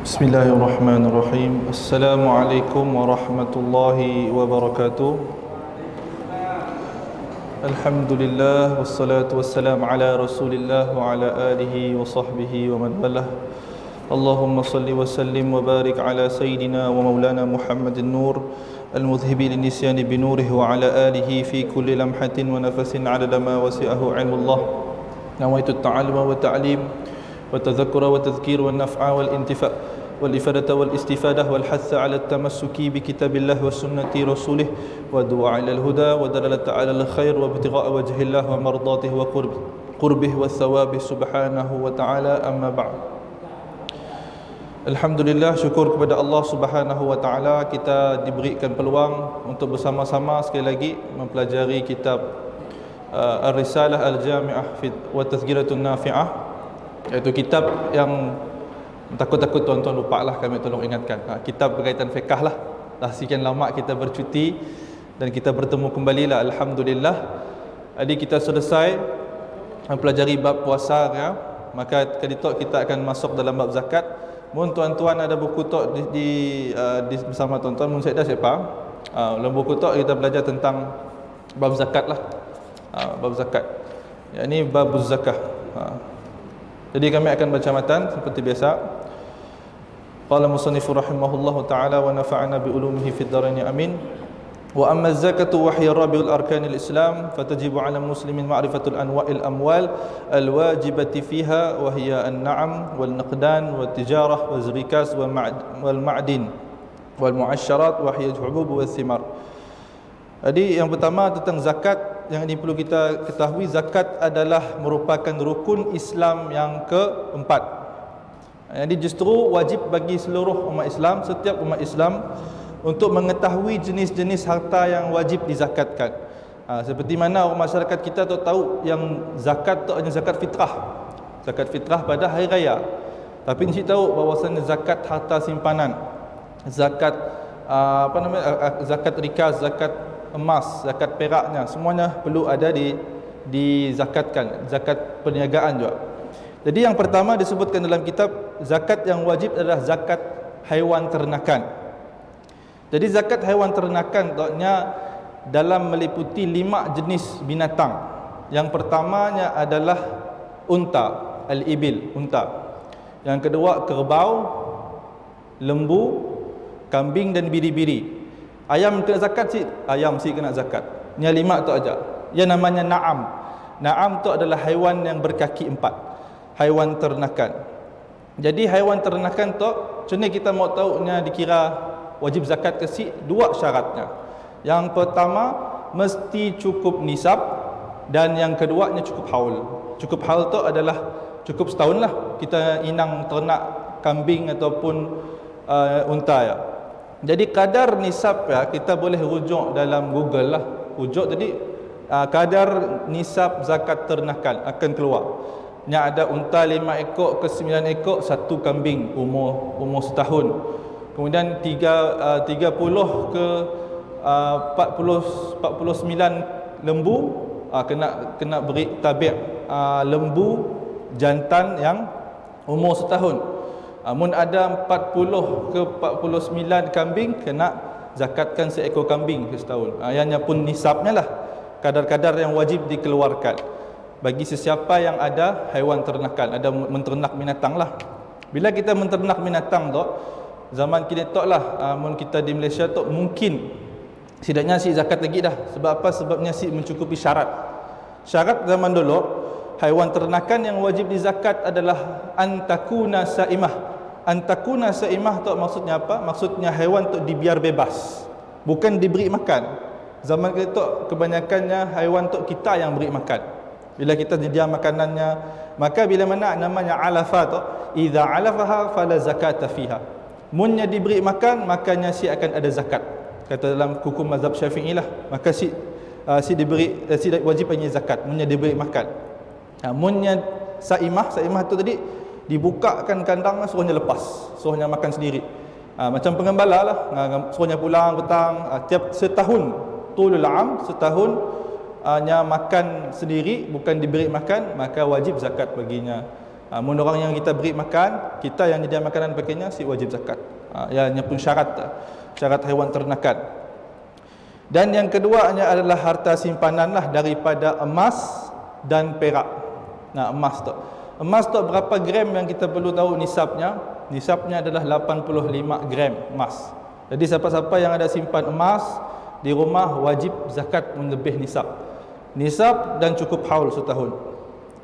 Bismillahirrahmanirrahim. Assalamualaikum warahmatullahi wabarakatuh. Alhamdulillah wassalatu wassalamu ala Rasulillah wa ala alihi wa sahbihi wa man walah. Allahumma salli wa sallim wa barik ala sayyidina wa maulana Muhammadin nur al-mudhhibi lin-nisyani bi nurihi wa ala alihi fi kulli lamhatin wa nafasin 'adada ma wasi'ahu 'ilmullah. Nawaitu at-ta'alluma wa ta'lim wa tadhakkura wa tadhkir wa naf'a wal intifa' والإفادة والاستفادة والحث على التمسك بكتاب الله وسنة رسوله والدعاء إلى الهدى ودلالة على الخير وابتغاء وجه الله ومرضاته وقربه والثواب سبحانه وتعالى. أما بعد. Alhamdulillah, syukur kepada Allah Subhanahu wa taala, kita diberikan peluang untuk bersama-sama sekali lagi mempelajari kitab Ar-Risalah Al-Jami'ah wa Tazkiratun Nafi'ah, iaitu kitab yang takut-takut tuan-tuan lupa lah, kami tolong ingatkan. Kitab berkaitan fiqh lah. Dah sekian lama kita bercuti dan kita bertemu kembali lah, Alhamdulillah. Jadi kita selesai mempelajari bab puasa ya. Maka kali tu kita akan masuk dalam bab zakat. Mun tuan-tuan ada buku tok di bersama tuan-tuan, mun saya dah siapa? Dalam buku tok kita belajar tentang bab zakat lah. Bab zakat. Ya, ini bab zakah. Jadi kami akan baca matan seperti biasa. Qala musannifu rahimahullahu taala wa nafa'ana bi ulumihi fid dharain amin. Wa amma az-zakatu wa hiya rabiul arkanil islam fatajibu 'ala muslimin ma'rifatul anwa'il amwal al-wajibati fiha wa hiya an-na'am wal naqdan wat tijarah wal rikas wal ma'din wal mu'asyarat wa hiya al-hubub was thimar. Jadi yang pertama tentang zakat, yang ini perlu kita ketahui, zakat adalah merupakan rukun Islam yang keempat. Jadi justru wajib bagi seluruh umat Islam, setiap umat Islam, untuk mengetahui jenis-jenis harta yang wajib dizakatkan. Seperti mana masyarakat kita tahu yang zakat tu hanya zakat fitrah. Zakat fitrah pada hari raya. Tapi mesti tahu bahawasanya zakat harta simpanan, zakat zakat rikas, zakat emas, zakat peraknya, semuanya perlu ada dizakatkan, zakat perniagaan juga. Jadi yang pertama disebutkan dalam kitab, zakat yang wajib adalah zakat haiwan ternakan. Jadi zakat haiwan ternakan maksudnya dalam meliputi 5 jenis binatang. Yang pertamanya adalah unta, al-ibil, unta. Yang kedua kerbau, lembu, kambing dan biri-biri. Ayam kena zakat sih, ayam sih kena zakat. Yang 5 tu aja. Yang namanya na'am. Na'am tu adalah haiwan yang berkaki 4. Haiwan ternakan. Jadi haiwan ternakan tu, macam ni kita mau tahunya dikira wajib zakat ke si? 2 syaratnya. Yang pertama mesti cukup nisab, dan yang keduanya cukup haul. Cukup haul tu adalah cukup setahun lah kita inang ternak kambing ataupun unta ya. Jadi kadar nisab ya, kita boleh rujuk dalam Google lah. Rujuk tadi kadar nisab zakat ternakan akan keluar. Yang ada unta 5 ekor ke 9 ekor, 1 kambing umur setahun. Kemudian 30 ke 49 lembu, kena beri tabi' lembu jantan yang umur setahun. Mun ada 40 ke 49 kambing, kena zakatkan seekor kambing ke setahun. Ianya pun nisabnya lah, kadar-kadar yang wajib dikeluarkan bagi sesiapa yang ada haiwan ternakan, ada menternak binatang lah. Bila kita menternak binatang tu, zaman kini tu lah, mun kita di Malaysia tu mungkin setidaknya si zakat lagi dah. Sebab apa? Sebabnya si mencukupi syarat. Syarat zaman dulu, haiwan ternakan yang wajib dizakat adalah antakuna saimah. Antakuna saimah tu maksudnya apa? Maksudnya haiwan tu dibiar bebas, bukan diberi makan. Zaman kita kebanyakannya haiwan tu kita yang beri makan. Bila kita sedia makanannya, maka bila mana namanya alafa tu, idza alafaha fala zakata fiha. Munnya diberi makan, makanya si akan ada zakat. Kata dalam hukum mazhab Syafi'i lah, maka si diberi wajib punya zakat munnya diberi makan. Munnya saimah tu tadi dibukakan kandang, suruhnya lepas, suruhnya makan sendiri. Macam pengembala lah, suruhnya pulang petang, tiap setahun, tulul am, setahun nya makan sendiri, bukan diberi makan, maka wajib zakat baginya Mun orang yang kita beri makan, kita yang nyediakan makanan baginya, si wajib zakat. Ianya pun syarat haiwan ternakan. Dan yang keduanya adalah harta simpanan lah daripada emas dan perak. Emas tu berapa gram yang kita perlu tahu nisabnya? Nisabnya adalah 85 gram emas. Jadi siapa-siapa yang ada simpan emas di rumah wajib zakat lebih nisab. Nisab dan cukup haul setahun.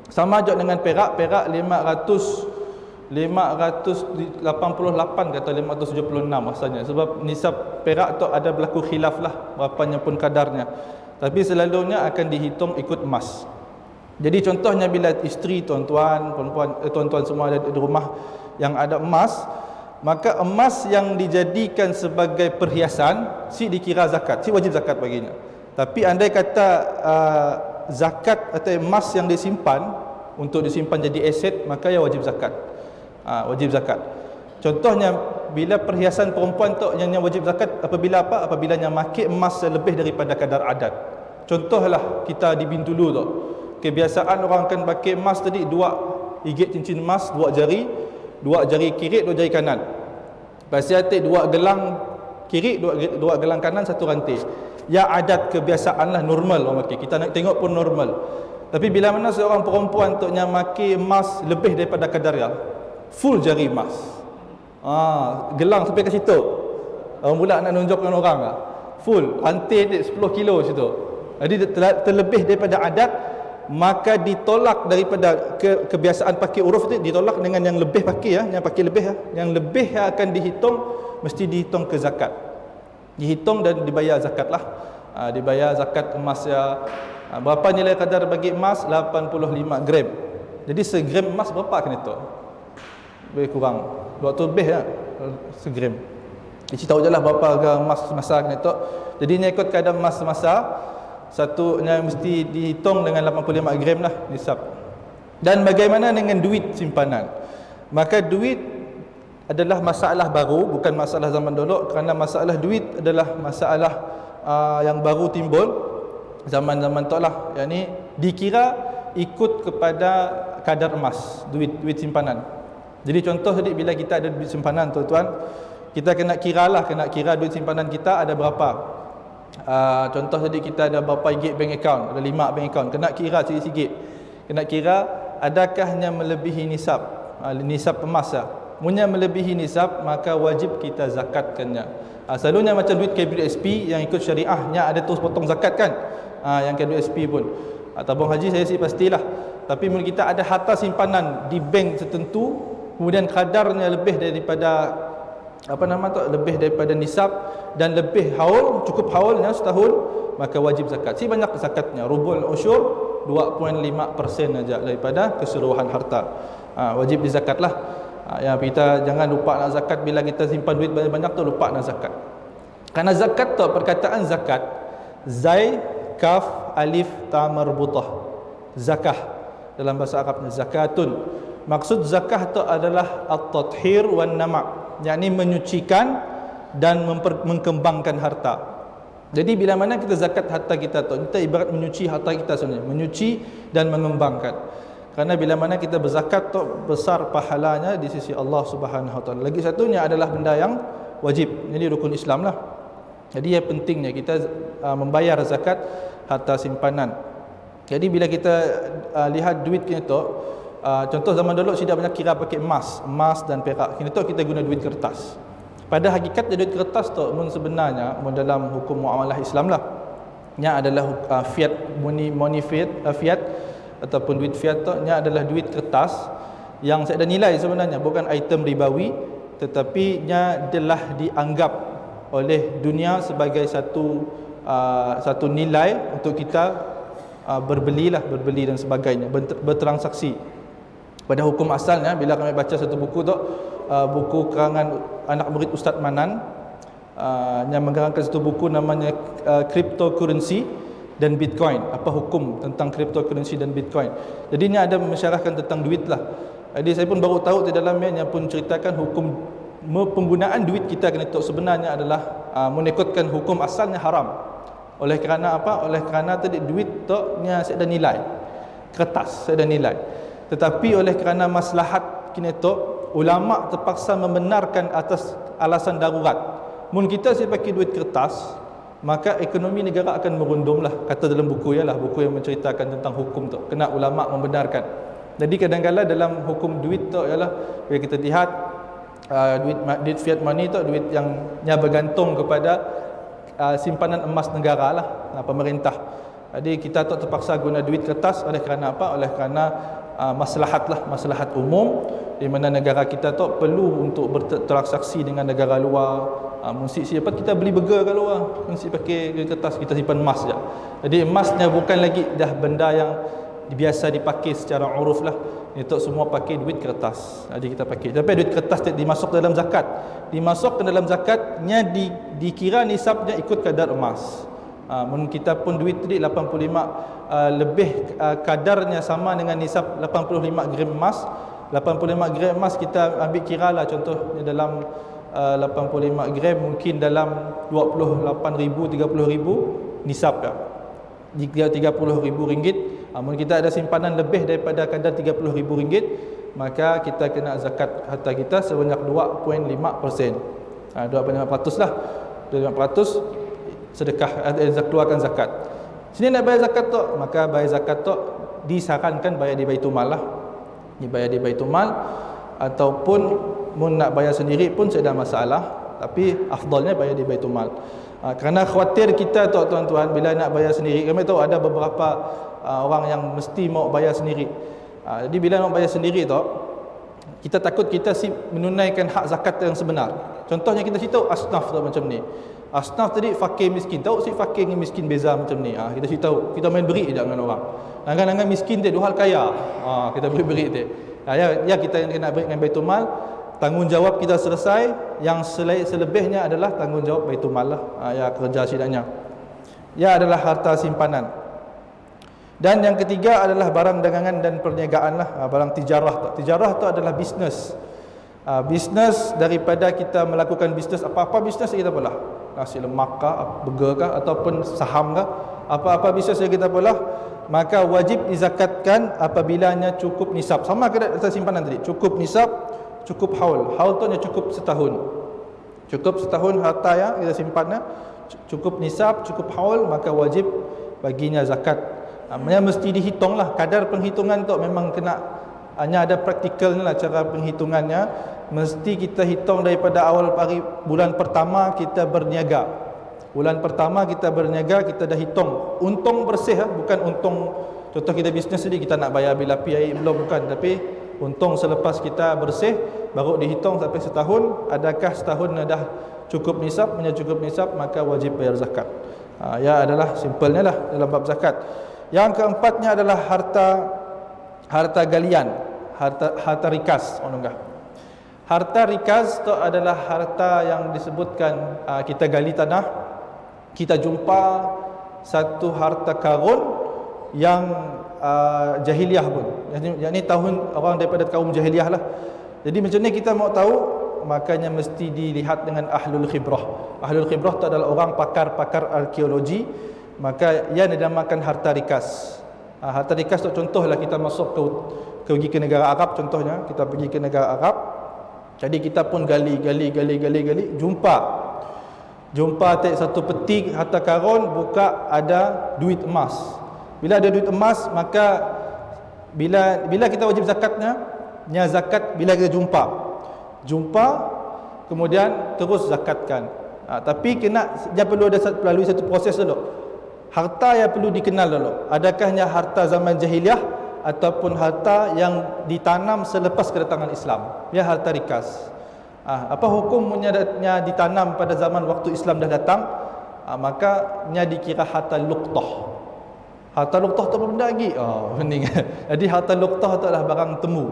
Sama juga dengan perak 588 kata 576 rasanya. Sebab nisab perak tu ada berlaku khilaf lah berapanya pun kadarnya. Tapi selalunya akan dihitung ikut emas. Jadi contohnya bila isteri tuan-tuan, tuan-tuan semua ada di rumah yang ada emas, maka emas yang dijadikan sebagai perhiasan si dikira zakat, si wajib zakat baginya. Tapi andai kata zakat atau emas yang disimpan untuk disimpan jadi aset, maka ia wajib zakat. Wajib zakat. Contohnya bila perhiasan perempuan tu yang wajib zakat apabila apa? Apabila yang makin emas lebih daripada kadar adat. Contohlah kita di Bintulu tu. Kebiasaan orang akan pakai emas tadi 2 igit cincin emas, 2 jari, 2 jari kiri, 2 jari kanan. Pasal atik 2 gelang kiri, 2 gelang kanan, 1 rantai. Ya adat kebiasaan lah, normal orang pakai. Kita nak tengok pun normal. Tapi bila mana seorang perempuan tu yang pakai emas lebih daripada kadar dia, full jari emas. Gelang sampai ke situ. Orang pula nak nunjukkan orang lah. Full, rantai 10 kilo situ. Jadi terlebih daripada adat, maka ditolak daripada kebiasaan pakai uruf itu, ditolak dengan yang lebih pakai yang pakai lebih yang lebih yang akan dihitung mesti dihitung ke zakat. Dihitung dan dibayar zakat lah. Dibayar zakat emas berapa nilai kadar bagi emas? 85 gram. Jadi segram emas berapa kan itu? Lebih kurang 200 lebih segram. Isi tahu je lah berapa harga emas semasa kan itu. Jadi ni ikut kadar emas semasa, satunya mesti dihitung dengan 85 gram lah nisab. Dan bagaimana dengan duit simpanan? Maka duit adalah masalah baru, bukan masalah zaman dulu, kerana masalah duit adalah masalah yang baru timbul zaman-zaman tu lah. Yang ni dikira ikut kepada kadar emas, duit simpanan. Jadi contoh tadi bila kita ada duit simpanan tuan-tuan, kita kena kira duit simpanan kita ada berapa. Contoh tadi kita ada berapa ringgit bank account, ada 5 bank account, kena kira sikit-sikit. Kena kira adakahnya melebihi nisab, nisab emas Munnya melebihi nisab, maka wajib kita zakatkannya. Selalunya macam duit KWSP yang ikut syariahnya ada terus potong zakat kan. Yang KWSP pun. Tabung haji saya sih pastilah. Tapi mula kita ada harta simpanan di bank tertentu, kemudian kadarnya lebih daripada lebih daripada nisab dan lebih haul, cukup haulnya setahun, maka wajib zakat. Si banyak zakatnya, rubul usyur 2.5% saja daripada keseluruhan harta. Wajib dizakatlah. Kita jangan lupa nak zakat bila kita simpan duit banyak-banyak tu, lupa nak zakat. Karena zakat tu perkataan zakat, zai kaf alif ta marbutah. Zakah dalam bahasa Arabnya zakatun. Maksud zakah tu adalah at-tathhir wan nama', yakni menyucikan dan mengkembangkan harta. Jadi bila mana kita zakat harta kita tu, kita ibarat menyuci harta kita sebenarnya, menyuci dan mengembangkan. Kerana bila mana kita berzakat tu besar pahalanya di sisi Allah Subhanahu Wa Taala. Lagi satunya adalah benda yang wajib. Jadi rukun Islam lah. Jadi yang pentingnya kita membayar zakat harta simpanan. Jadi bila kita lihat duit kita tu, contoh zaman dulu tidak banyak kira pakai emas dan perak. Kini tu kita guna duit kertas. Pada hakikatnya duit kertas tu sebenarnya dalam hukum muamalah Islam lah, nya adalah fiat, money fiat ataupun duit fiat tu nya adalah duit kertas yang ada nilai sebenarnya, bukan item ribawi, tetapi nya adalah dianggap oleh dunia sebagai satu nilai untuk kita berbeli dan sebagainya, bertransaksi. Pada hukum asalnya bila kami baca satu buku tu, buku karangan anak murid Ustaz Manan, yang menggarangkan satu buku namanya Cryptocurrency dan Bitcoin. Apa hukum tentang cryptocurrency dan Bitcoin. Jadinya ada mensyarahkan tentang duit lah. Jadi saya pun baru tahu di dalamnya, yang pun ceritakan hukum penggunaan duit kita kena tahu sebenarnya adalah mengikutkan hukum asalnya haram. Oleh kerana apa? Oleh kerana tadi duit tu nya ada nilai. Kertas ada nilai. Tetapi oleh kerana maslahat kinetok, ulama terpaksa membenarkan atas alasan darurat. Mun kita saya pakai duit kertas, maka ekonomi negara akan merundumlah. Kata dalam buku ialah buku yang menceritakan tentang hukum tu. Kena ulama membenarkan. Jadi kadang-kadang dalam hukum duit tu ialah bila kita lihat duit fiat money tu, duit yang bergantung kepada simpanan emas negara lah, pemerintah. Jadi kita tu terpaksa guna duit kertas oleh kerana apa? Oleh kerana maslahat umum, di mana negara kita tu perlu untuk bertransaksi dengan negara luar. Mesti siapa kita beli burger kat luar, mesti pakai duit kertas, kita simpan emas je. Jadi emasnya bukan lagi dah benda yang biasa dipakai secara uruf lah. Itu semua pakai duit kertas. Jadi kita pakai. Tapi duit kertas dimasuk dalam zakat. Dimasuk ke dalam zakatnya dikira nisabnya ikut kadar emas. Kita pun duit tadi 85 lebih kadarnya sama dengan nisab 85 gram emas. 85 gram emas kita ambil kira lah, contohnya dalam 85 gram mungkin dalam 28,000 30,000 nisab ya. Jika 30,000 ringgit, mungkin kita ada simpanan lebih daripada kadar 30,000 ringgit, maka kita kena zakat harta kita sebanyak 2.5%. 2.5% lah. 2.5% sedekah, keluarkan zakat. Sini nak bayar zakat tu, maka bayar zakat tu disarankan bayar di Baitulmal lah. Dibayar di Baitulmal, ataupun mun nak bayar sendiri pun tidak ada masalah, tapi afdalnya bayar di Baitulmal. Kerana khawatir kita tu tuan-tuan, bila nak bayar sendiri, kami tahu ada beberapa orang yang mesti mau bayar sendiri. Jadi bila nak bayar sendiri tu, kita takut kita menunaikan hak zakat yang sebenar. Contohnya kita tahu asnaf tu macam ni. Asnaf tadi fakir miskin, tahu si fakir dengan miskin beza macam ni. Kita tahu, kita main beri je dengan orang. Kadang-kadang miskin dia dua hal kaya. Kita beri dia. Ya kita kena beri dengan Baitulmal. Tanggungjawab kita selesai, yang selebihnya adalah tanggungjawab Baitulmal lah. Ya kerja sidaknya. Ya adalah harta simpanan. Dan yang ketiga adalah barang dagangan dan perniagaan lah. Barang tijarah tu. Tijarah tu adalah bisnes. Bisnes daripada kita melakukan bisnes, apa-apa bisnes kita boleh. Nasi lemak kah, burger kah, ataupun saham kah, apa-apa bisnes yang kita boleh, maka wajib dizakatkan apabila cukup nisab. Sama kena simpanan tadi, cukup nisab, cukup haul. Haul tu cukup setahun. Cukup setahun harta yang kita simpan, cukup nisab, cukup haul, maka wajib baginya zakat. Mesti dihitung lah. Kadar penghitungan tu memang kena, hanya ada praktikalnya lah cara penghitungannya. Mesti kita hitung daripada awal bulan pertama kita berniaga. Bulan pertama kita berniaga, kita dah hitung untung bersih, bukan untung contoh kita bisnes tadi kita nak bayar bil api air belum, bukan, tapi untung selepas kita bersih baru dihitung sampai setahun. Adakah setahun dah cukup nisab? Punya cukup nisab, maka wajib bayar zakat. Ya adalah simpelnya lah dalam bab zakat. Yang keempatnya adalah harta galian, harta rikas. Harta rikas itu adalah harta yang disebutkan kita gali tanah, kita jumpa satu harta karun yang jahiliah pun. Yang tahun orang daripada kaum jahiliah lah. Jadi macam ni kita mau tahu, makanya mesti dilihat dengan ahlul khibrah. Ahlul khibrah itu adalah orang pakar-pakar arkeologi, maka ia dinamakan harta rikas. Harta rikas tu contohlah kita masuk pergi ke negara Arab, contohnya kita pergi ke negara Arab. Jadi kita pun gali, jumpa satu peti harta karun, buka ada duit emas. Bila ada duit emas, maka bila kita wajib zakatnya, zakat bila kita jumpa kemudian terus zakatkan. Tapi dia perlu ada melalui satu proses dulu. Harta yang perlu dikenal dulu, adakahnya harta zaman jahiliah ataupun harta yang ditanam selepas kedatangan Islam. Ya harta rikas. Apa hukumnya ditanam pada zaman waktu Islam dah datang? Maka dikira harta luqtah. Harta luqtah tu apa benda lagi? Pening. Jadi harta luqtah tu adalah barang temu.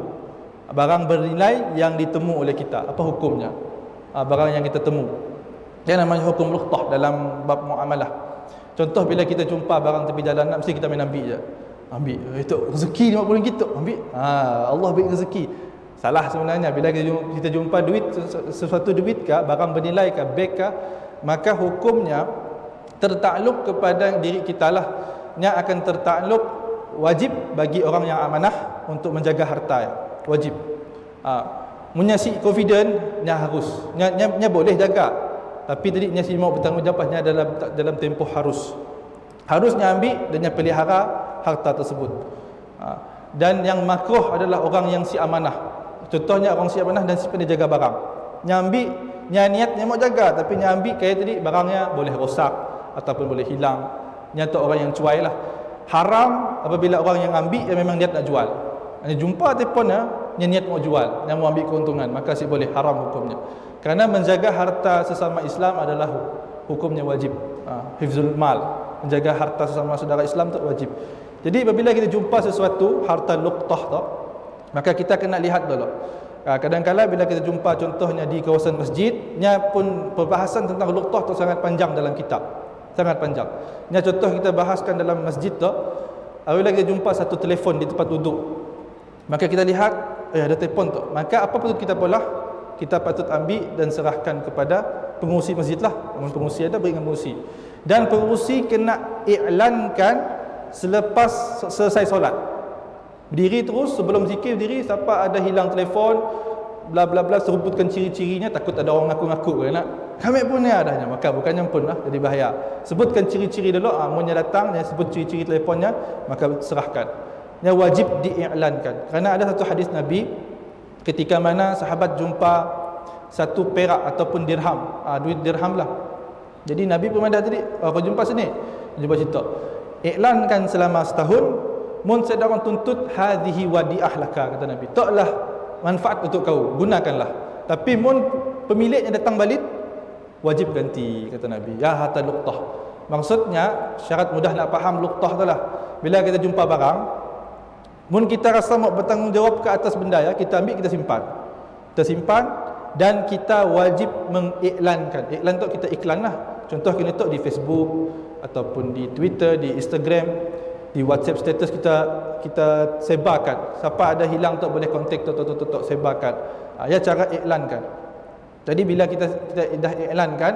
Barang bernilai yang ditemu oleh kita. Apa hukumnya? Barang yang kita temu. Yang namanya hukum luqtah dalam bab muamalah. Contoh bila kita jumpa barang tepi jalan, mesti kita main ambil je. Ambil, itu rezeki RM50 tu, ambil. Allah beri rezeki. Salah sebenarnya. Bila kita jumpa duit, sesuatu duit kah, barang bernilai kah, beg kah, maka hukumnya tertakluk kepada diri kita lah. Yang akan tertakluk wajib bagi orang yang amanah untuk menjaga harta ya. Wajib. Munya si confident nya harus. Nya boleh jaga. Tapi tadi nya si mau bertanggungjawabnya dalam tempoh harus. Harusnya ambil dan nya pelihara harta tersebut. Dan yang makruh adalah orang yang si amanah. Contohnya orang si amanah dan si pandai jaga barang. Nya ambil, nya niat nya mau jaga tapi nya ambil kayak tadi barangnya boleh rosak ataupun boleh hilang. Nya tu orang yang cuai lah. Haram apabila orang yang ambil yang memang niat nak jual. Hanya jumpa telefonnya, yang niat mau jual, yang mau ambil keuntungan, maka si boleh, haram hukumnya. Kerana menjaga harta sesama Islam adalah hukumnya wajib. Hifzul mal, menjaga harta sesama saudara Islam tu wajib. Jadi apabila kita jumpa sesuatu harta luqtah tu, maka kita kena lihat dulu. Kadang-kadang bila kita jumpa contohnya di kawasan masjid, nya pun perbahasan tentang luqtah tu sangat panjang dalam kitab. Sangat panjang. Nya contoh kita bahaskan dalam masjid tu, apabila kita jumpa satu telefon di tempat duduk, maka kita lihat ada telefon tu, maka apa patut kita polah? Kita patut ambil dan serahkan kepada pengurusi masjid lah. Pengurusi ada, beri dengan pengurusi. Dan pengurusi kena iklankan selepas selesai solat. Berdiri terus sebelum zikir, berdiri, siapa ada hilang telefon bla bla bla, seruputkan ciri-cirinya, takut ada orang ngaku-ngaku ke nak. Kami pun ni adanya, maka bukannya pun lah jadi bahaya. Sebutkan ciri-ciri dulu, amunnya datang dia sebut ciri-ciri telefonnya, maka serahkan. Yang wajib diiklankan. Kerana ada satu hadis Nabi ketika mana sahabat jumpa satu perak ataupun dirham, duit dirham lah. Jadi Nabi pemandah tadi, kau jumpa sini, jumpa situ. Iklankan selama setahun, mun saya orang tuntut hadhihi wadi'ah laka, kata Nabi. Taklah manfaat untuk kau, gunakanlah. Tapi mun pemiliknya datang balik, wajib ganti, kata Nabi. Ya hatta luqtah. Maksudnya syarat mudah nak faham luqtah tu lah. Bila kita jumpa barang, mun kita rasa mau bertanggungjawab ke atas benda ya, kita ambil, kita simpan. Kita simpan dan kita wajib mengiklankan. Iklan tu kita iklan lah. Contoh kita letak di Facebook ataupun di Twitter, di Instagram, di WhatsApp status kita sebarkan. Siapa ada hilang tu boleh kontak tu sebarkan. Ya cara iklankan. Jadi bila kita dah iklankan,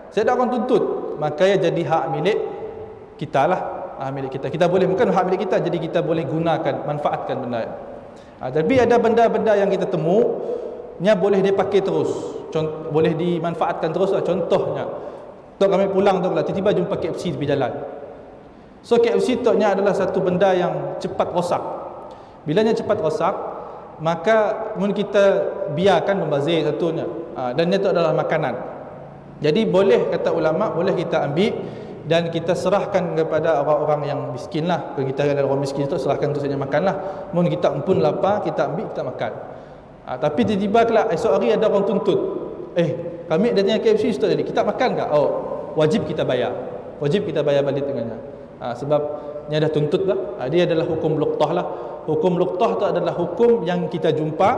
saya dah orang tuntut, maka ya jadi hak milik kita lah. Milik kita. Kita boleh, bukan hak milik kita, jadi kita boleh gunakan, manfaatkan benda. Tapi ada benda-benda yang kita temu, nya boleh dipakai terus. Boleh dimanfaatkan terus lah. Contohnya, tok kami pulang tu lah, tiba-tiba jumpa KFC di jalan. So KFC tu nya adalah satu benda yang cepat rosak. Bilanya cepat rosak, maka mun kita biarkan membazir satunya. Dan itu adalah makanan. Jadi boleh, kata ulama, boleh kita ambil dan kita serahkan kepada orang-orang yang miskin lah. Kalau kita ada orang miskin tu, serahkan tu saja makan lah. Mun kita pun lapar, kita ambil, kita makan. Tapi tiba-tiba kelak esok hari ada orang tuntut, kami datang KFC tu tadi, kita makan tak? Oh, wajib kita bayar. Wajib kita bayar balik dengannya. Sebab ni ada tuntut lah. Dia adalah hukum luqtah lah. Hukum luqtah tu adalah hukum yang kita jumpa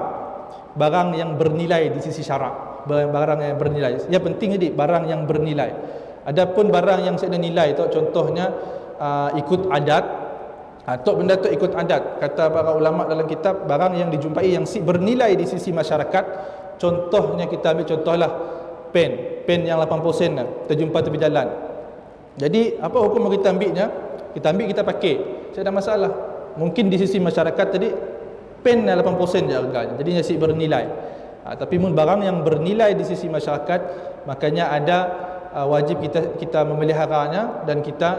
barang yang bernilai di sisi syarak. Barang yang bernilai. Yang penting jadi barang yang bernilai. Adapun barang yang saya ada nilai tu, contohnya ikut adat, atau benda tu ikut adat. Kata para ulama dalam kitab, barang yang dijumpai yang bernilai di sisi masyarakat. Contohnya kita ambil contohlah pen yang 80 sen lah, kita jumpa tepi jalan. Jadi apa hukum kita ambilnya? Kita ambil, kita pakai, saya ada masalah. Mungkin di sisi masyarakat tadi pen 80 sen je harganya, jadi masih bernilai. Tapi mun barang yang bernilai di sisi masyarakat, makanya ada wajib kita memeliharanya dan kita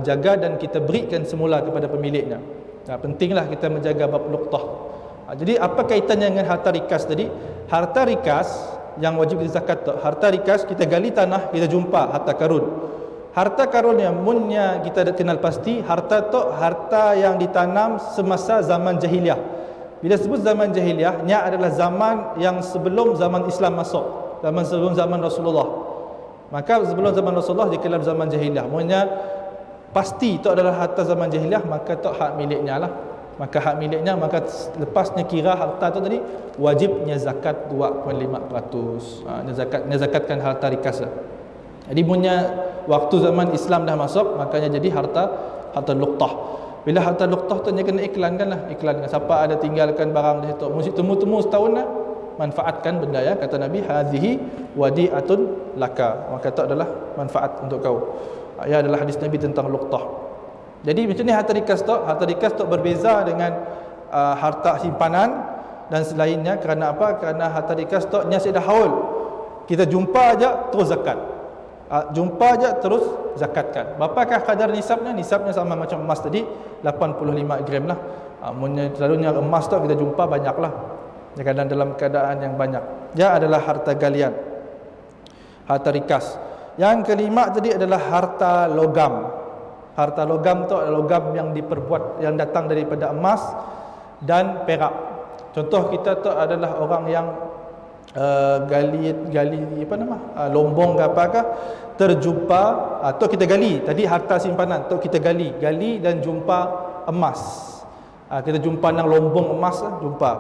jaga dan kita berikan semula kepada pemiliknya. Pentinglah kita menjaga bab luqtah. Jadi apa kaitannya dengan harta rikas tadi? Harta rikas yang wajib dizakat tu, harta rikas kita gali tanah, kita jumpa harta karun. Harta karun yang munnya kita dah kenal pasti, harta tu harta yang ditanam semasa zaman jahiliah. Bila sebut zaman jahiliah, nya adalah zaman yang sebelum zaman Islam masuk, sebelum zaman Rasulullah. Maka sebelum zaman Rasulullah dikenal zaman jahiliah. Maksudnya pasti itu adalah harta zaman jahiliah, maka itu hak miliknya lah. Maka hak miliknya, maka lepasnya kira harta itu tadi wajibnya zakat 2.5%. Zakatkan harta rikas lah. Jadi punya waktu zaman Islam dah masuk, makanya jadi harta luqtah. Bila harta luqtah tu kena iklankan lah, iklankan. Siapa ada tinggalkan barang di situ, mesti temu setahun lah, manfaatkan benda ya. Kata Nabi, hadhihi wadi'atun laka, maka itu adalah manfaat untuk kau. Ya adalah hadis Nabi tentang luqtah. Jadi macam ni harta rikas tu berbeza dengan harta simpanan dan selainnya. Kerana apa? Kerana harta rikas tu nya sudah haul. Kita jumpa aja terus zakat. Jumpa aja terus zakatkan. Berapakah kadar nisabnya? Nisabnya sama macam emas tadi, 85 gram lah. Selalunya emas tu kita jumpa banyak lah, kadang dalam keadaan yang banyak. Dia adalah harta galian, harta rikas. Yang kelima tadi adalah harta logam. Harta logam tu adalah logam yang diperbuat, yang datang daripada emas dan perak. Contoh kita tu adalah orang yang gali apa nama, lombong ke apakah, terjumpa atau kita gali tadi harta simpanan tu, kita gali dan jumpa emas. Kita jumpa nang lombong emas, jumpa.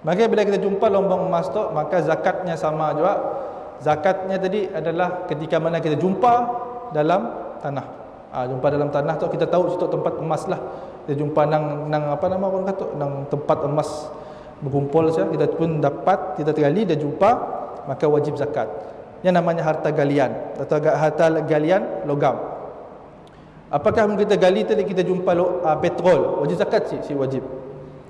Maka bila kita jumpa lombong emas tu, maka zakatnya sama juga. Zakatnya tadi adalah ketika mana kita jumpa dalam tanah. Jumpa dalam tanah tu kita tahu situ tempat emas lah. Kita jumpa nang apa nama orang kata, nang tempat emas berkumpul saja, kita pun dapat, kita gali dan jumpa, maka wajib zakat. Yang namanya harta galian atau harta galian logam. Apakah kita gali tadi kita jumpa petrol, wajib zakat si wajib.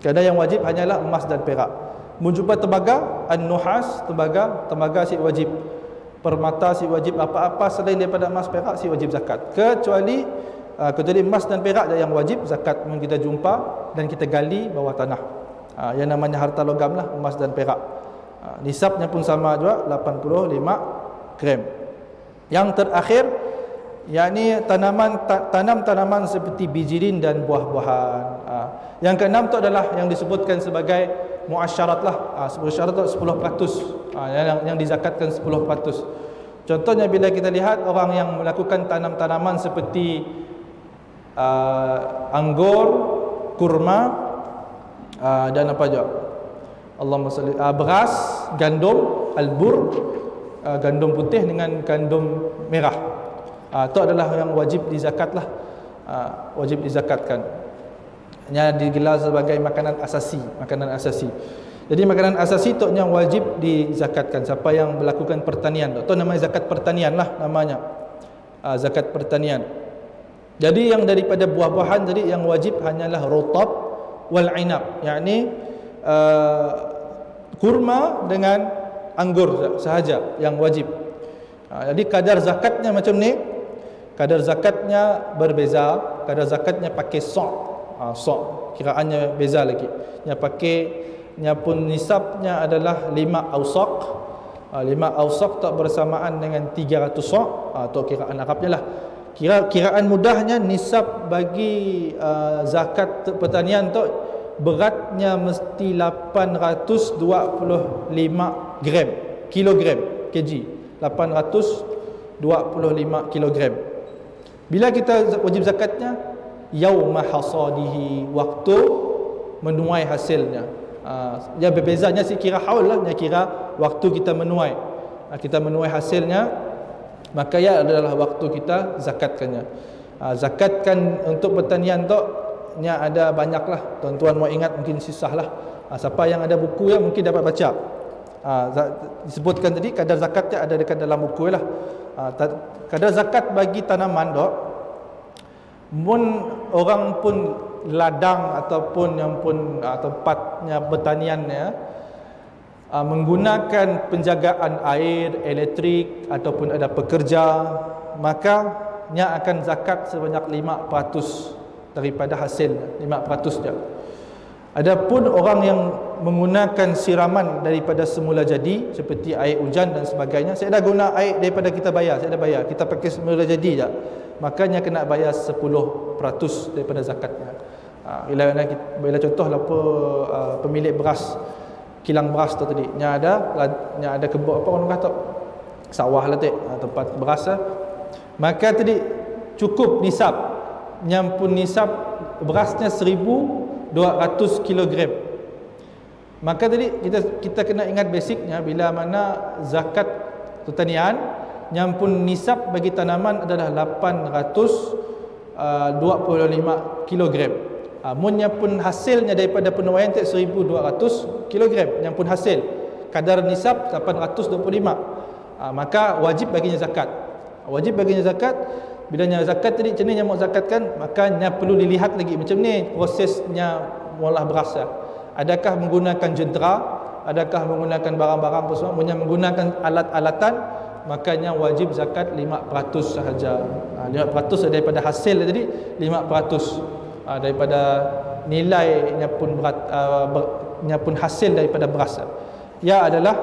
Kerana yang wajib hanyalah emas dan perak. Menjumpa tembaga, an-nuhas, tembaga si wajib. Permata si wajib, apa-apa selain daripada emas perak si wajib zakat. Kecuali emas dan perak yang wajib zakat kita jumpa dan kita gali bawah tanah. Yang namanya harta logam lah, emas dan perak. Nisabnya pun sama juga, 85 gram. Yang terakhir, yakni tanam tanaman seperti bijirin dan buah-buahan. Yang keenam tu adalah yang disebutkan sebagai muasyarat lah. Muasyarat tu 10%. Yang dizakatkan 10%. Contohnya bila kita lihat orang yang melakukan tanam-tanaman seperti anggur, kurma, dan apa juga, Allahumma salli, beras, gandum, albur, gandum putih dengan gandum merah. Itu adalah yang wajib dizakat lah. Wajib dizakatkan. Yang digelar sebagai makanan asasi. Jadi makanan asasi itu yang wajib dizakatkan. Siapa yang melakukan pertanian, itu namanya zakat pertanian lah namanya. Zakat pertanian. Jadi yang daripada buah-buahan tadi yang wajib hanyalah rutab wal inab, yakni kurma dengan anggur sahaja yang wajib. Jadi kadar zakatnya macam ni. Kadar zakatnya berbeza. Kadar zakatnya pakai sok, kiraannya beza lagi. Yang pakainya pun nisabnya adalah 5 awsaq. 5 awsaq tak bersamaan dengan 300 sok. Atau kiraan Arabnya lah. Kiraan mudahnya nisab bagi zakat pertanian tu beratnya mesti 825 gram, kilogram, kg. 825 kilogram. Bila kita wajib zakatnya yauma hasadihi, waktu menuai hasilnya. Dia berbezanya si kira haul lah, dia kira waktu kita menuai. Kita menuai hasilnya, maka ya adalah waktu kita zakatkannya. Zakatkan untuk pertanian tu nya ada banyaklah. Tuan-tuan mau ingat mungkin susahlah. Siapa yang ada buku ya mungkin dapat baca. Disebutkan tadi kadar zakatnya ada dekat dalam buku lah. Kadar zakat bagi tanaman tu, orang pun ladang ataupun yang pun tempatnya pertaniannya menggunakan penjagaan air, elektrik ataupun ada pekerja, maka nya akan zakat sebanyak 5% daripada hasil, 5% je. Adapun orang yang menggunakan siraman daripada semula jadi seperti air hujan dan sebagainya, saya dah guna air daripada kita bayar, saya dah bayar, kita pakai semula jadi je, makanya kena bayar 10% daripada zakatnya. Bila contoh lah pemilik beras, kilang beras tu tadi, nya ada kebun apa orang kata, sawah lah tempat beras lah. Maka tadi cukup nisab, yang pun nisab berasnya 1200 kilogram. Maka tadi kita kena ingat basicnya, bila mana zakat pertanian yang pun nisab bagi tanaman adalah 825 kilogram. Munnya pun hasilnya daripada penuaian 1200 kilogram yang pun hasil. Kadar nisab 825. Maka wajib baginya zakat. Wajib baginya zakat Bilanya zakat tadi, macam ni yang mau zakatkan, makanya perlu dilihat lagi macam ni prosesnya mengolah beras. Adakah menggunakan jentera, adakah menggunakan barang-barang apa semua, menggunakan alat-alatan, makanya wajib zakat 5% sahaja. 5% daripada hasil tadi, 5% daripada nilainya pun pun hasil daripada beras. Ia adalah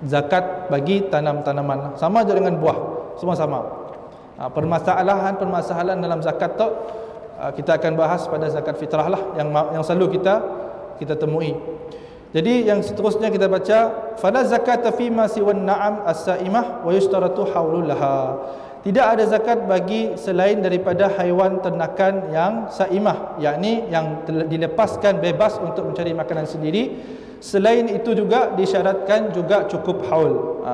zakat bagi tanam-tanaman. Sama je dengan buah, semua sama. Permasalahan dalam zakat tu kita akan bahas pada zakat fitrah lah, yang selalu kita temui. Jadi yang seterusnya kita baca, fala zakata fi ma siwan na'am as-sa'imah wa yushtaratu haululaha. Tidak ada zakat bagi selain daripada haiwan ternakan yang saimah, yakni yang dilepaskan bebas untuk mencari makanan sendiri. Selain itu juga disyaratkan juga cukup haul.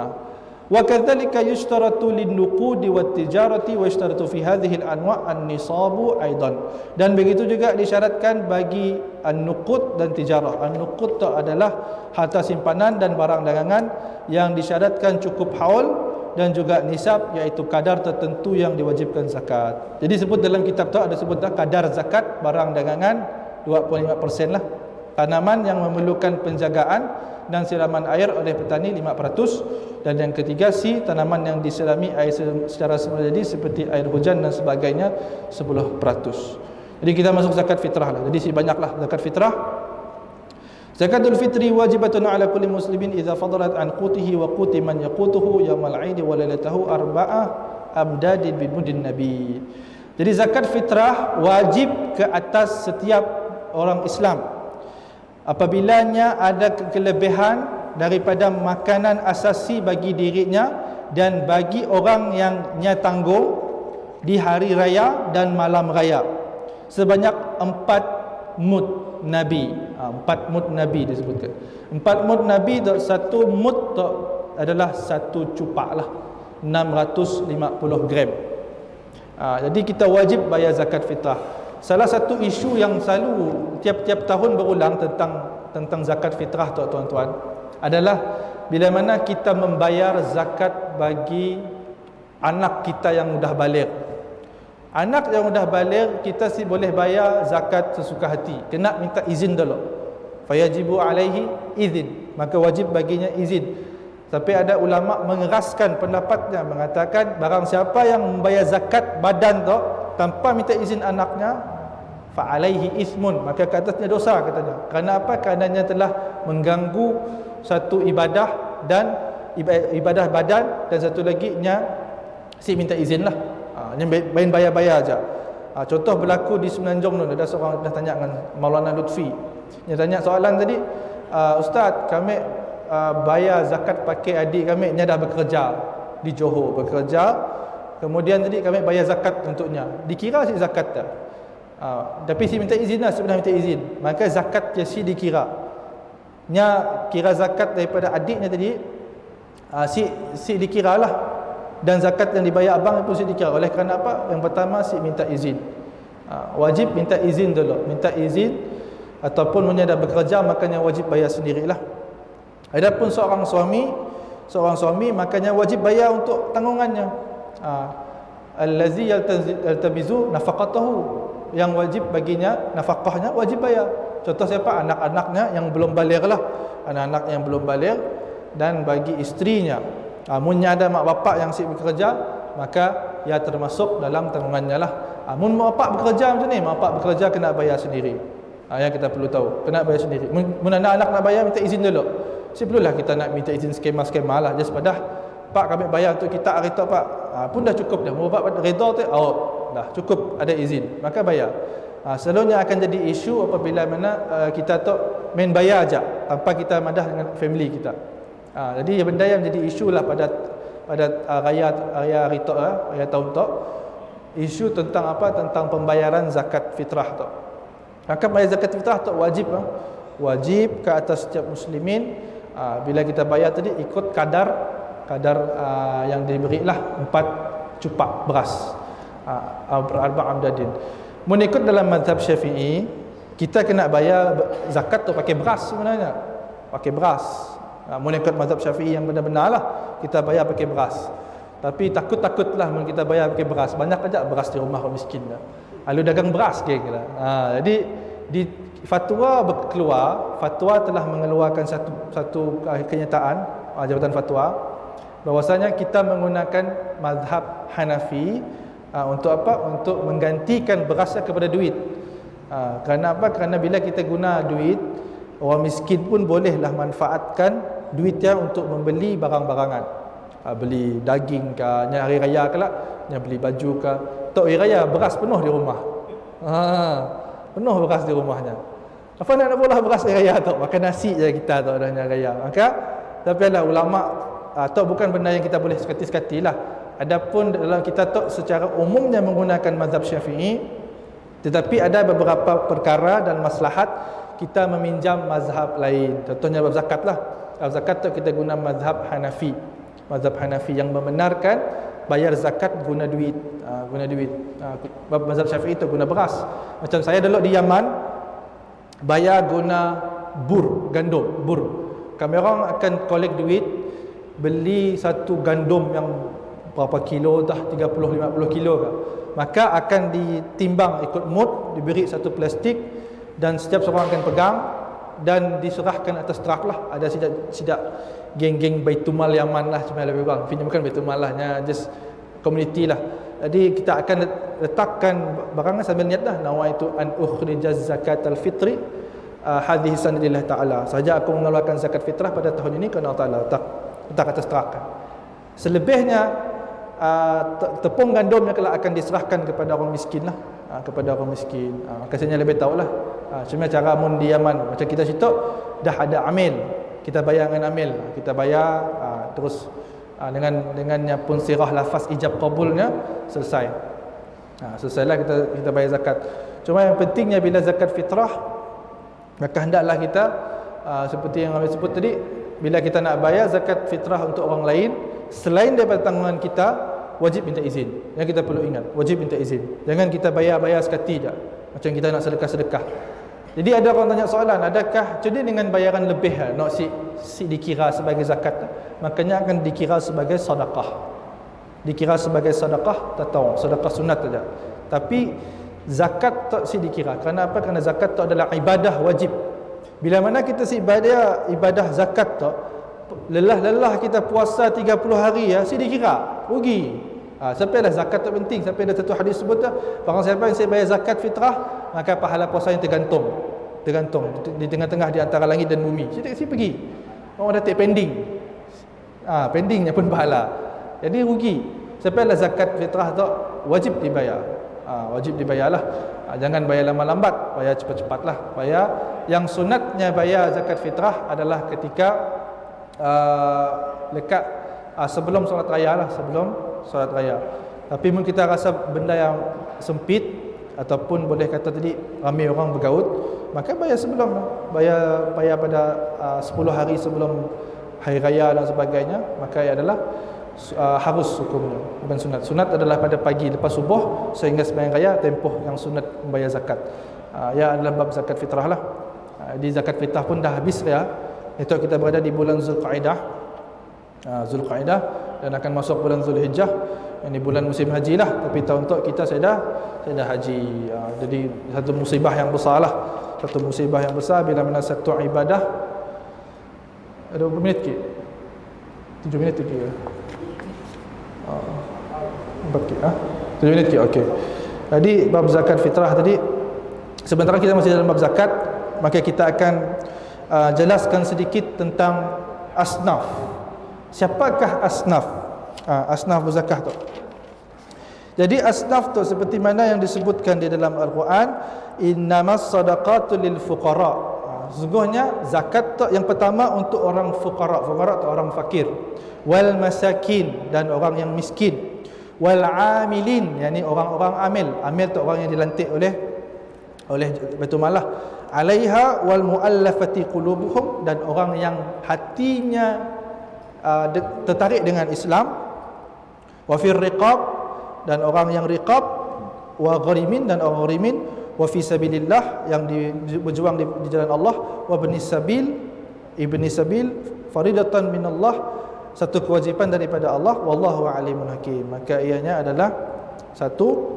Wa kadzalika yushtaratu lin-nuqudi wat-tijarati wa yushtaratu fi hadhihi al-anwa' an-nisabu aidan. Dan begitu juga disyaratkan bagi an-nuqud dan tijarah. An-nuqud itu adalah harta simpanan dan barang dagangan yang disyaratkan cukup haul dan juga nisab, iaitu kadar tertentu yang diwajibkan zakat. Jadi sebut dalam kitab tu ada sebut kadar zakat barang dagangan 25% lah. Tanaman yang memerlukan penjagaan dan siraman air oleh petani 5%, dan yang ketiga tanaman yang disirami air secara semula jadi seperti air hujan dan sebagainya 10%. Jadi kita masuk zakat fitrah lah. Jadi banyaklah zakat fitrah. Zakatul fitri wajibatun ala kulli muslimin idza fadalat an qutihi wa quti man yaqutuhu yaumal 'aidi wa lailatahu arba'ah abdadin bi mudin nabi. Jadi zakat fitrah wajib ke atas setiap orang Islam apabila ada kelebihan daripada makanan asasi bagi dirinya dan bagi orang yang tanggung di hari raya dan malam raya sebanyak 4 mud Nabi. 4 mud Nabi disebutkan. 4 mud Nabi, satu mud adalah satu cupak lah, 650 gram. Jadi kita wajib bayar zakat fitrah. Salah satu isu yang selalu tiap-tiap tahun berulang tentang zakat fitrah tuan-tuan adalah bila mana kita membayar zakat bagi anak kita yang sudah baligh. Anak yang sudah baligh kita boleh bayar zakat sesuka hati, kena minta izin dulu. Fayajibu alaihi izin, maka wajib baginya izin. Tapi ada ulama mengeraskan pendapatnya, mengatakan barang siapa yang membayar zakat badan tu tanpa minta izin anaknya, fa alaihi ismun, maka ke atasnya dosa katanya. Kerana apa? Kerana telah mengganggu satu ibadah dan ibadah badan, dan satu lagi minta izin lah. Main bayar-bayar aja. Contoh berlaku di Semenanjung tu, ada seorang dah tanya dengan Maulana Lutfi. Dia tanya soalan tadi, Ustaz, kami bayar zakat pakai adik kami, dia dah bekerja di Johor, kemudian tadi kami bayar zakat untuknya. Dikira si zakat dah. Tapi si minta izin lah, sebenarnya minta izin. Maka zakat si dikira. Kira zakat daripada adiknya tadi, si dikira lah. Dan zakat yang dibayar abang pun dikira. Oleh kerana apa? Yang pertama minta izin. Wajib minta izin dulu. Minta izin ataupun dah bekerja, makanya wajib bayar sendirilah. Adapun seorang suami makanya wajib bayar untuk tanggungannya. Allazi yaltabizu nafaqatahu, yang wajib baginya nafkahnya wajib bayar. Contoh siapa? Anak-anaknya yang belum baligh lah. Anak-anak yang belum baligh, dan bagi isterinya. Munnya ada mak bapak yang bekerja, maka ia termasuk dalam tanggungannya lah. Mun mak bapak bekerja macam ni, mak bapak bekerja kena bayar sendiri. Yang kita perlu tahu, kena bayar sendiri. Mun anak-anak nak bayar, minta izin dulu. Perlulah kita nak minta izin skema-skema lah. Just pada pak kami bayar untuk kita hari tu pak, pun dah cukup dah. Mak bapak redha tu, dah cukup ada izin, maka bayar. Selalunya akan jadi isu apabila mana kita tu main bayar aja tanpa kita madah dengan family kita. Jadi benda yang jadi isu lah pada raya tahun tu, isu tentang apa? Tentang pembayaran zakat fitrah tu. Maka bayar zakat fitrah tu wajib ke atas setiap muslimin. Bila kita bayar tadi ikut kadar yang diberilah 4 cupak beras, arba' amdadin. Mengikut dalam mazhab Syafi'i, kita kena bayar zakat tu pakai beras sebenarnya. Pakai beras. Mengikut mazhab Syafi'i yang benar-benar lah, kita bayar pakai beras. Tapi takutlah mun kita bayar pakai beras. Banyak aja beras di rumah orang miskin dah. Lalu dagang beras geng lah. Jadi di fatwa berkeluar, fatwa telah mengeluarkan satu kenyataan, Jabatan Fatwa, bahwasanya kita menggunakan mazhab Hanafi untuk apa? Untuk menggantikan berasnya kepada duit. Kerana apa? Kerana bila kita guna duit, orang miskin pun bolehlah manfaatkan duitnya untuk membeli barang-barangan. Beli daging ke, hari raya ke lah, beli baju ke. Tok hari raya beras penuh di rumah. Penuh beras di rumahnya. Apa nak pula beras hari raya tok? Makan nasi je kita tok dah hari raya. Maka tapi lah ulama tok bukan benda yang kita boleh sekati-sekati lah. Adapun dalam kita tok secara umumnya menggunakan mazhab Syafi'i, tetapi ada beberapa perkara dan maslahat kita meminjam mazhab lain. Contohnya bab zakat lah. Bab zakat tok kita guna mazhab Hanafi. Mazhab Hanafi yang membenarkan bayar zakat guna duit, mazhab Syafi'i itu guna beras. Macam saya dulu di Yaman bayar guna gandum. Kami orang akan collect duit, beli satu gandum yang berapa kilo dah, 30-50 kilo ke. Maka akan ditimbang ikut mud, diberi satu plastik dan setiap seorang akan pegang dan diserahkan atas truk lah. Ada sidak geng-geng Baitumal Yaman lah, cuma lebih kurang. Bukan Baitumal lah, just community lah. Jadi kita akan letakkan barangnya sambil niat lah, nawaitu an ukhrijaz zakatal fitri hadhihi sanadillah ta'ala. Saja aku mengeluarkan zakat fitrah pada tahun ini kerana Allah Ta'ala letak atas truk. Selebihnya tepung gandum yang kelak akan diserahkan kepada orang miskin lah, kepada orang miskin. Kasihnya lebih tahu lah. Cuma cara mun di Yaman macam kita situ dah ada amil. Kita bayar dengan amil, kita bayar terus dengannya pun sirah lafaz ijab qabulnya selesai. Selesailah kita bayar zakat. Cuma yang pentingnya bila zakat fitrah, maka hendaklah kita seperti yang kami sebut tadi, bila kita nak bayar zakat fitrah untuk orang lain selain daripada tanggungan kita, wajib minta izin. Yang kita perlu ingat, wajib minta izin. Jangan kita bayar sekati je. Macam kita nak sedekah-sedekah. Jadi ada orang tanya soalan, adakah jadi dengan bayaran lebih nak si dikira sebagai zakat? Makanya akan dikira sebagai sedekah. Dikira sebagai sedekah tatau, sedekah sunat saja. Tapi zakat tak si dikira. Kerana apa? Kerana zakat tu adalah ibadah wajib. Bila mana kita si ibadah zakat tu, lelah kita puasa 30 hari si dikira, rugi. Sampailah zakat tu penting. Sampai ada satu hadis sebut tu, barang siapa yang saya bayar zakat fitrah, maka pahala puasa yang tergantung di tengah-tengah di antara langit dan bumi. Saya pergi. Orang dah take pending. Pendingnya pun pahala. Jadi rugi. Sampailah zakat fitrah tu wajib dibayar. Wajib dibayarlah. Jangan bayar lambat-lambat, bayar cepat-cepatlah. Bayar yang sunatnya bayar zakat fitrah adalah ketika lekat sebelum solat raya lah, sebelum solat raya. Tapi mungkin kita rasa benda yang sempit ataupun boleh kata tadi ramai orang bergaut, maka bayar sebelum lah. Bayar pada 10 hari sebelum hari raya dan sebagainya, maka ia adalah harus hukumnya, bukan sunat. Sunat adalah pada pagi lepas subuh sehingga sembahyang raya, tempoh yang sunat membayar zakat. Ia adalah bab zakat fitrah lah. Di zakat fitrah pun dah habis ya. Itu kita berada di bulan Zulqaidah. Dan akan masuk bulan Zulhijjah. Ini bulan musim haji lah. Tapi tahun tu kita saya dah haji. Jadi satu musibah yang besar lah. Satu musibah yang besar bila mana satu ibadah. Ada berapa minit ke? 7 minit ke? 4 ke? 7 minit ke? Okey. Jadi bab zakat fitrah tadi, sementara kita masih dalam bab zakat, maka kita akan jelaskan sedikit tentang asnaf. Siapakah asnaf? Asnaf zakah tu. Jadi asnaf tu seperti mana yang disebutkan di dalam Al-Quran, innamas sadaqatu lil fuqara. Sesungguhnya zakat tu yang pertama untuk orang fuqara. Fuqara tu orang fakir. Wal masakin, dan orang yang miskin. Wal amilin, yakni orang-orang amil. Amil tu orang yang dilantik oleh Baitul Mal lah. Alaiha wal muallafati qulubuhum, dan orang yang hatinya tertarik dengan Islam. Wa fir riqab, dan orang yang riqab. Wa gharimin, dan orang gharimin. Wa fi sabilillah, yang berjuang di jalan Allah. Wa ibni sabil faridatan minallah, satu kewajipan daripada Allah, wallahu alimun hakim. Maka ianya adalah satu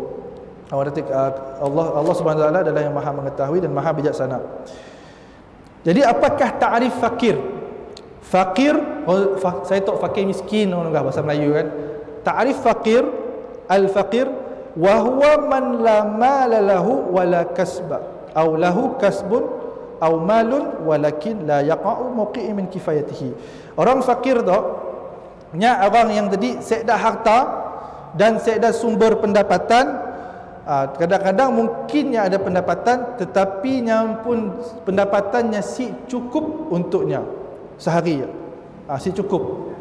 Allah Subhanahu wa taala adalah yang Maha mengetahui dan Maha bijaksana. Jadi apakah ta'rif fakir? Fakir, saya tahu fakir miskin orang bahasa Melayu kan. Ta'rif fakir, al-faqir wa huwa man la mala lahu wa la kasba aw lahu kasbun aw malun walakin la yaqa'u mawqi'i min kifayatihi. Orang fakir tu nya orang yang tadi seada harta dan seada sumber pendapatan. Kadang-kadang mungkinnya ada pendapatan tetapi nya pun pendapatannya si cukup untuknya sehari ya. Si cukup.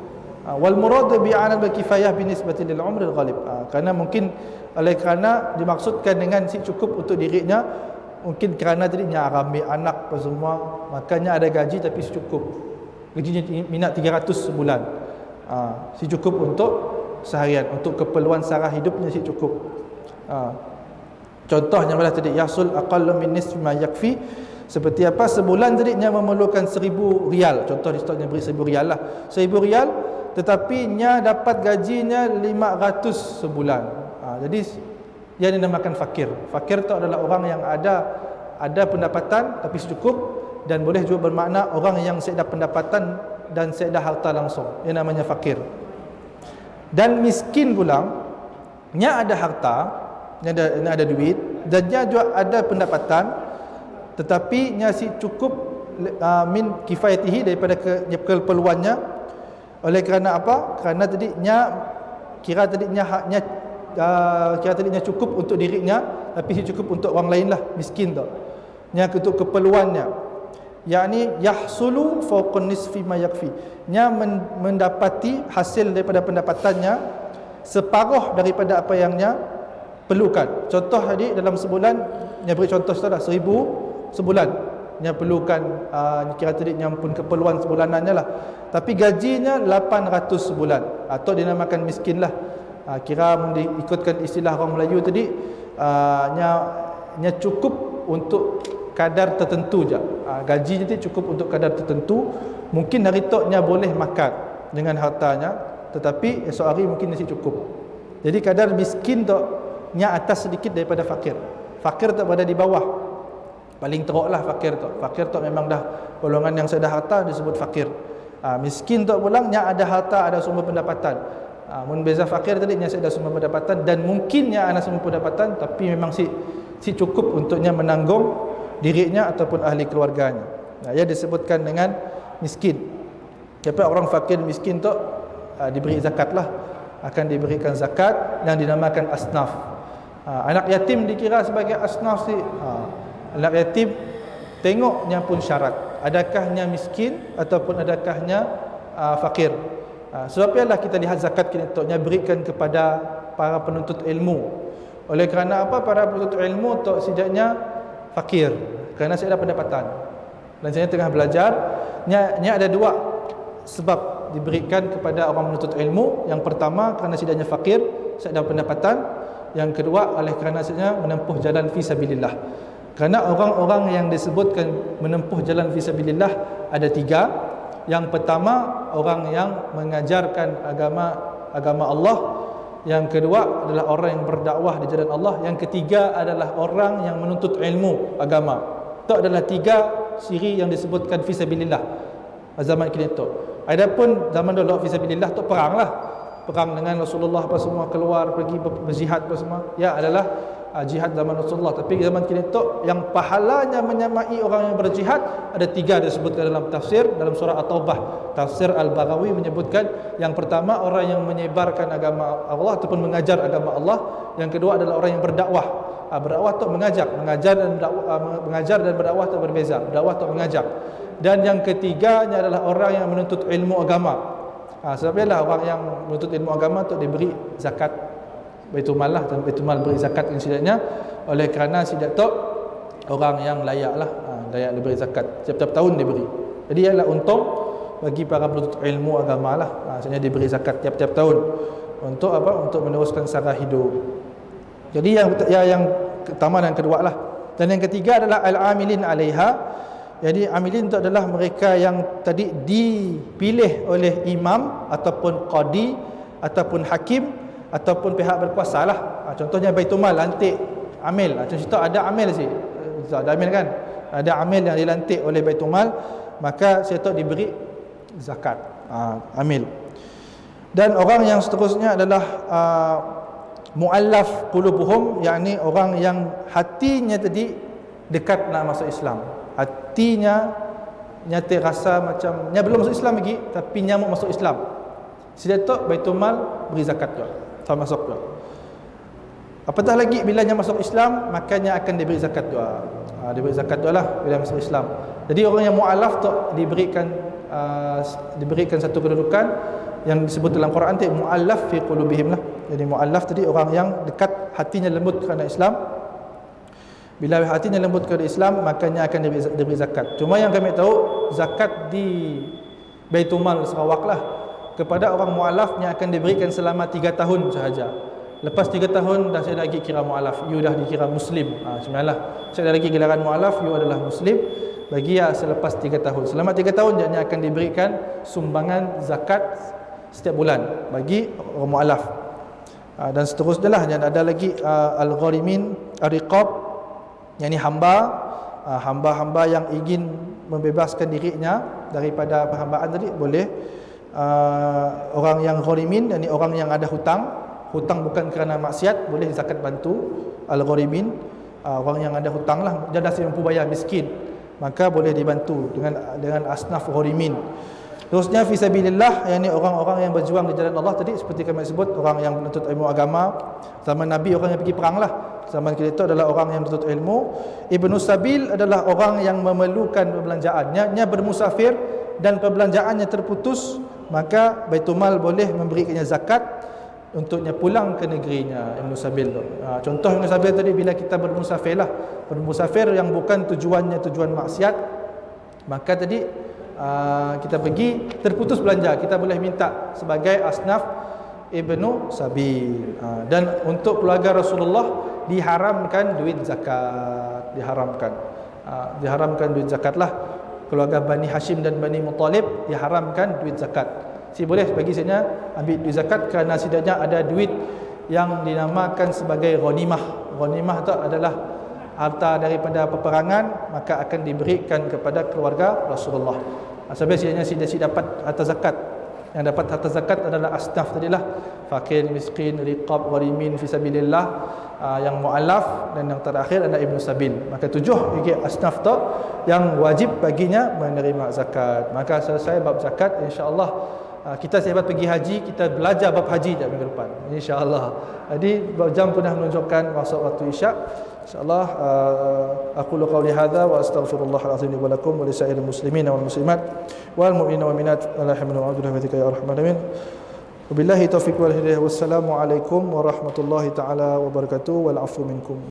Wal murad bi'ana bil kifayah binisbati lil umr al ghalib. Kerana mungkin kerana dimaksudkan dengan si cukup untuk dirinya, mungkin kerana tadi nya ambil anak apa semua, makanya ada gaji tapi si cukup. Gajinya minat 300 sebulan. Si cukup untuk seharian, untuk keperluan sara hidupnya si cukup. Contohnya adalah tadi yasul aqallu min nisfi ma yakfi, seperti apa sebulan tadi nya memerlukan 1000 rial. Contoh di stoknya beri 1000 rial lah. 1000 rial tetapi nya dapat gajinya 500 sebulan. Jadi yang dinamakan fakir. Fakir itu adalah orang yang ada pendapatan tapi cukup, dan boleh juga bermakna orang yang seada pendapatan dan seada harta langsung. Yang namanya fakir. Dan miskin pula nya ada harta, nya ada duit, dan nya juga ada pendapatan tetapi nya si cukup min kifayatihi daripada keperluannya. Oleh kerana apa? Kerana tadi nya kira tadinya cukup untuk dirinya tapi si cukup untuk orang lain lah, miskin tu. Nya untuk keperluannya. Yakni yahsulu fawqa nisfi ma yakfi. Nya mendapati hasil daripada pendapatannya separuh daripada apa yang nya perlukan. Contoh tadi dalam sebulan, nya beri contoh sudah 1000 sebulan. Nya perlukan kira tadi nya pun keperluan sebulanannya lah. Tapi gajinya 800 sebulan, atau dinamakan miskin lah. Kira ikutkan istilah orang Melayu tadi, nya cukup untuk kadar tertentu je. Gaji nanti cukup untuk kadar tertentu. Mungkin hari tu nya boleh makan dengan hartanya, tetapi esok hari mungkin masih cukup. Jadi kadar miskin tu nya atas sedikit daripada fakir. Fakir tu berada di bawah. Paling teruk lah fakir tu. Fakir tu memang dah golongan yang seada harta disebut fakir. Miskin tu pulang nya ada harta, ada sumber pendapatan. Mun beza fakir tadi nya seada sumber pendapatan, dan mungkinnya ada sumber pendapatan tapi memang si cukup untuknya menanggung dirinya ataupun ahli keluarganya. Ia disebutkan dengan miskin. Siapa orang fakir miskin tu diberi zakat lah, akan diberikan zakat yang dinamakan asnaf. Anak yatim dikira sebagai asnaf si. Anak yatim tengoknya pun syarat, adakahnya miskin ataupun adakahnya fakir. Sebab ialah kita lihat zakat kita nya berikan kepada para penuntut ilmu. Oleh kerana apa? Para penuntut ilmu tu setidaknya fakir kerana saya ada pendapatan dan saya tengah belajar. Nya ada dua sebab diberikan kepada orang menuntut ilmu. Yang pertama kerana setidaknya fakir, saya ada pendapatan. Yang kedua oleh kerana saya menempuh jalan fi sabilillah. Kerana orang-orang yang disebutkan menempuh jalan fi sabilillah ada tiga. Yang pertama orang yang mengajarkan agama Allah. Yang kedua adalah orang yang berdakwah di jalan Allah. Yang ketiga adalah orang yang menuntut ilmu agama. Itu adalah tiga ciri yang disebutkan fi sabilillah zaman kini tu. Adapun zaman dulu fi sabilillah tu perang lah. Perang dengan Rasulullah apa semua, keluar pergi berjihad apa semua. Ya adalah jihad zaman Rasulullah. Tapi zaman kini tu yang pahalanya menyamai orang yang berjihad ada tiga disebutkan dalam tafsir, dalam surah At-Taubah. Tafsir Al-Baghawi menyebutkan yang pertama orang yang menyebarkan agama Allah ataupun mengajar agama Allah. Yang kedua adalah orang yang berdakwah. Berdakwah tu mengajar dan berdakwah tu berbeza. Berdakwah tu mengajar. Dan yang ketiganya adalah orang yang menuntut ilmu agama. Sebab itulah orang yang menuntut ilmu agama tu diberi zakat Baitul Mal lah, dan Baitul Mal beri zakat insidanya. Oleh kerana sidak tu orang yang layak lah, layak diberi zakat. Setiap tahun diberi. Jadi ialah untung bagi para penuntut ilmu agama lah. Sebenarnya diberi zakat tiap-tiap tahun. Untuk apa? Untuk meneruskan sara hidup. Jadi yang pertama dan kedua lah. Dan yang ketiga adalah al-amilin 'alaiha Jadi amilin itu adalah mereka yang tadi dipilih oleh imam ataupun qadi ataupun hakim ataupun pihak berkuasa lah. Contohnya Baitulmal lantik amil. Contoh ada amil sih. Ada amil kan? Ada amil yang dilantik oleh Baitulmal, maka saya tahu diberi zakat. Amil. Dan orang yang seterusnya adalah muallaf qulubuhum, yakni orang yang hatinya tadi dekat nak masuk Islam. Hatinya nyata rasa macam nya belum masuk Islam lagi tapi nyamuk masuk Islam. Sila tu Baitulmal beri zakat juga. Sama masuk juga. Apatah lagi bila nya masuk Islam, makanya akan diberi zakat juga. Diberi zakat juga lah bila masuk Islam. Jadi orang yang mualaf tu diberikan satu kedudukan yang disebut dalam Quran tu muallaf fi qulubihim lah. Jadi muallaf tadi orang yang dekat hatinya lembut kerana Islam. Bila hatinya lembut kepada Islam, makanya akan diberi zakat. Cuma yang kami tahu, zakat di Baitulmal Sarawak lah kepada orang mualaf yang akan diberikan selama 3 tahun sahaja. Lepas 3 tahun dah saya lagi kira mualaf, you dah dikira muslim. Sebenarnya saya dah lagi giliran mualaf, you adalah muslim bagi selepas 3 tahun. Selama 3 tahun dia akan diberikan sumbangan zakat setiap bulan bagi orang mualaf. Dan seterusnya lah, yang ada lagi al-gharimin, ar-riqab, yang ini hamba-hamba yang ingin membebaskan dirinya daripada perhambaan tadi boleh. Orang yang gharimin, yakni orang yang ada hutang bukan kerana maksiat, boleh zakat bantu. Al-gharimin, orang yang ada hutang lah, dia dah mampu bayar, miskin, maka boleh dibantu dengan asnaf gharimin. Terusnya fisabilillah, yakni orang-orang yang berjuang di jalan Allah tadi, seperti kami sebut, orang yang menuntut ilmu agama. Zaman Nabi orang yang pergi perang lah. Zaman kita itu adalah orang yang menuntut ilmu. Ibnu Sabil adalah orang yang memerlukan perbelanjaannya, bermusafir dan perbelanjaannya terputus, maka Baitulmal boleh memberikannya zakat untuknya pulang ke negerinya. Ibnu Sabil tu. Contoh Ibnu Sabil tadi, bila kita bermusafir lah, bermusafir yang bukan tujuannya tujuan maksiat, maka tadi kita pergi terputus belanja, kita boleh minta sebagai asnaf Ibnu Sabil. Dan untuk keluarga Rasulullah diharamkan duit zakat, diharamkan duit zakat lah. Keluarga Bani Hashim dan Bani Muttalib diharamkan duit zakat. Si boleh bagi saya ambil duit zakat kerana setidaknya ada duit yang dinamakan sebagai ghanimah. Ghanimah itu adalah harta daripada peperangan, maka akan diberikan kepada keluarga Rasulullah. Sebab biasanya si dapat harta zakat. Yang dapat harta zakat adalah asnaf tadilah, fakir, miskin, riqab, gharimin, fisabilillah, yang mualaf, dan yang terakhir adalah Ibnu Sabil. Maka 7 asnaf tu yang wajib baginya menerima zakat. Maka selesai bab zakat, insya-Allah kita selepas pergi haji, kita belajar bab haji dah minggu depan, insya-Allah. Jadi jam pun dah menunjukkan masuk waktu Isyak. InsyaAllah aqulu qawli hadza wa astaghfirullahal azim li wa lakum wa lisairil muslimin wal muslimat wal mu'minina wal mu'minat la hamdulillah wa bihamdika ya arhamar rahimin. Wabillahi taufiq wal hidayah. Wassalamu alaikum warahmatullahi taala wabarakatuh wal afu minkum.